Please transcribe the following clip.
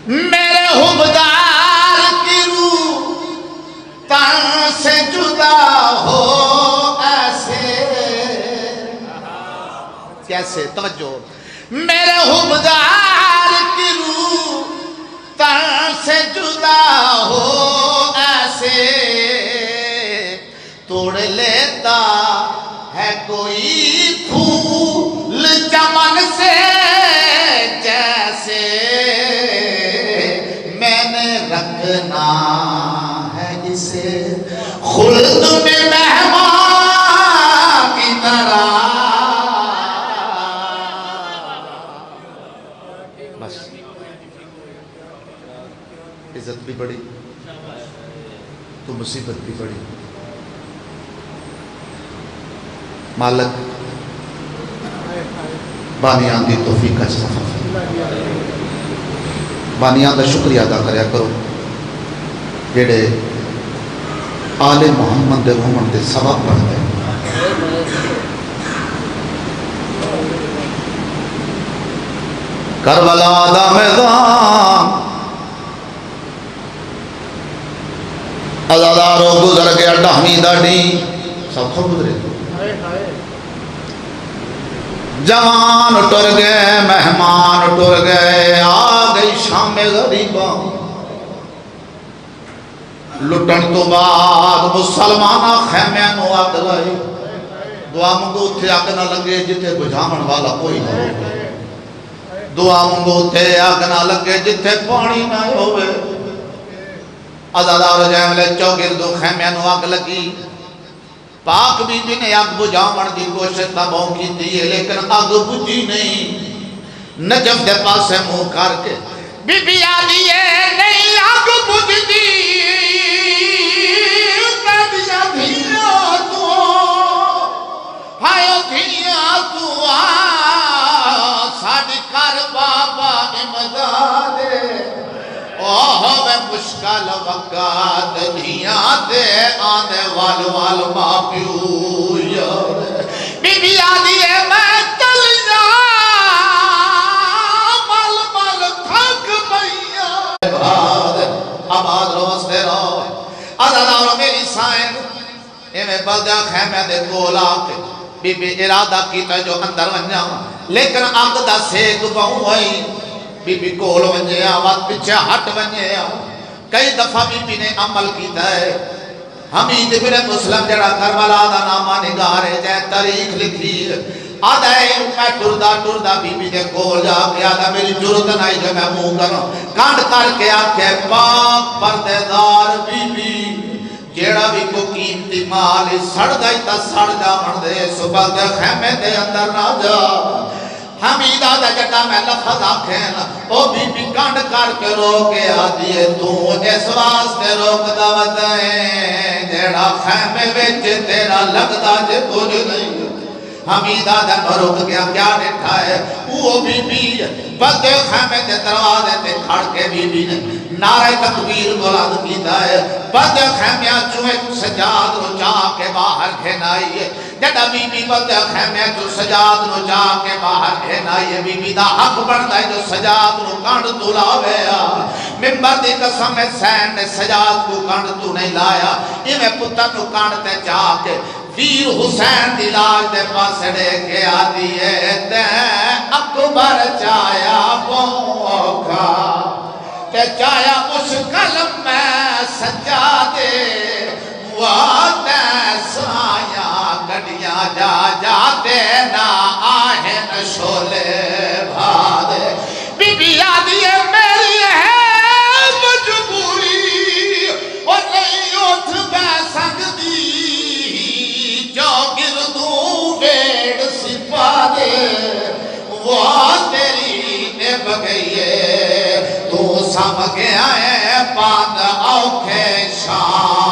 میرے حبدار کی روح تن سے جدا ہو ایسے، کیسے؟ توجہ، میرے حبدار کی روح تن سے جدا ہو ایسے، توڑ لیتا ہے کوئی پھول چمن سے جیسے، میں نے رکھنا ہے اسے خلد میں مہمان کی طرح۔ بس عزت بھی بڑی تو مصیبت بھی بڑی۔ مالک بانیاں دی توفیق کا سفر، بانیاں دا شکریہ ادا کریا کرو جڑے آل محمد دے ہومن دے سبب بن گئے۔ کربلا دا میدان ازادارو گزر گیا ڈہمی دا ڈی، سب کو گزرے جوان ٹر گئے مہمان ٹر گئے، آ گئی شام غریباں، لٹن تو بعد مسلمانہ خیمے نو اگ لائی، دعا منگو تھے اگ نہ لگے جتے بجھامن والا کوئی نہ ہوئے، دعا منگو تھے اگ نہ لگے جتے پانی نہ ہوئے۔ ازادار جیملے چوگردو خیمے نو اگ لگی، پاک بی بی نے اگ بجھاون دی کوشش تباہ کی تھی لیکن اگ بجھی نہیں۔ نجف دے پاسے منہ کر کے بی بی آلی ہے نہیں اگ بجھ دی، کدیا دھیاں تو ہائیو دھیاں تو ساڑی کر بابا امدادے، اوہ میں مشکل وقت دھیاں دے آنے وال ماں پیو یار۔ بی بی آلی ہے میں چل جا مل تھک بھئیا، آباد روستے رو ازادارو میری سائن میں بلدہ خیمہ دے گولا کے بی بی ارادہ کیتا جو اندر ونجا، لیکن آگ دا سیک باؤں ہوئی، بی بی کول ونجے آوات پچھے ہٹ ونجے آو۔ کئی دفعہ بی بی نے عمل کیتا ہے، حمید بن مسلم جڑا کربلا دا نامہ نگارے جائے تاریخ لکھی ہے، آدھا ہے میں ٹردہ بی بی نے کول جا کے آدھا میری جرت نائی جو میں منہ کروں، کانڈ کر کے آکھے پاک پردیدار بی بی جیڑا بھی کو قیمتی مال سڑ دائی تا سڑ جا من دے، صبح دے خیمے دے اندر نہ جا۔ حمیدہ دا جٹا میں لفظ آکھیں او بی بی کانڈ کر کے روکے آدھیے تو اس واسطے روک دعوت ہے جیڑا خیمے وچ تیرا لگتا جے کچھ نہیں۔ حمیدہ دا روک گیا کیا دیکھا ہے وہ بی بی بلدے خیمے دے دروازے تے کھڑ کے بی بی نے نعرہ تکبیر بلند کیتا ہے، بلدے خیمیاں چوئے سجاد رو جا کے باہر کھینائی ہے، جڑا بی بی بلدے خیمیاں چو سجاد رو جا کے باہر کھینائی ہے، بی بی دا حق بڑھتا ہے جو سجاد رو کانڈ تو لاوے ممبر دی قسم حسین نے سجاد کو کانڈ تو نہیں لایا، ایمیں پتر نو کانڈ تے جا کے ویر حسین دی لاج دے پاسڑے کے آدھی ہے تے اکبر چایا بوکھا تے چایا مشکل میں سجا دے واتے سایا گڑیاں جا جاتے نا آہن شولے بھادے۔ بی بی آدھی ہے میری ہے مجبوری اور نہیں اٹھ بے سکتی، جو گردوں بیڑ سپا دے وہ تیری نب گئی ہے، تو سم گیا ہے پاند اوکھے شام۔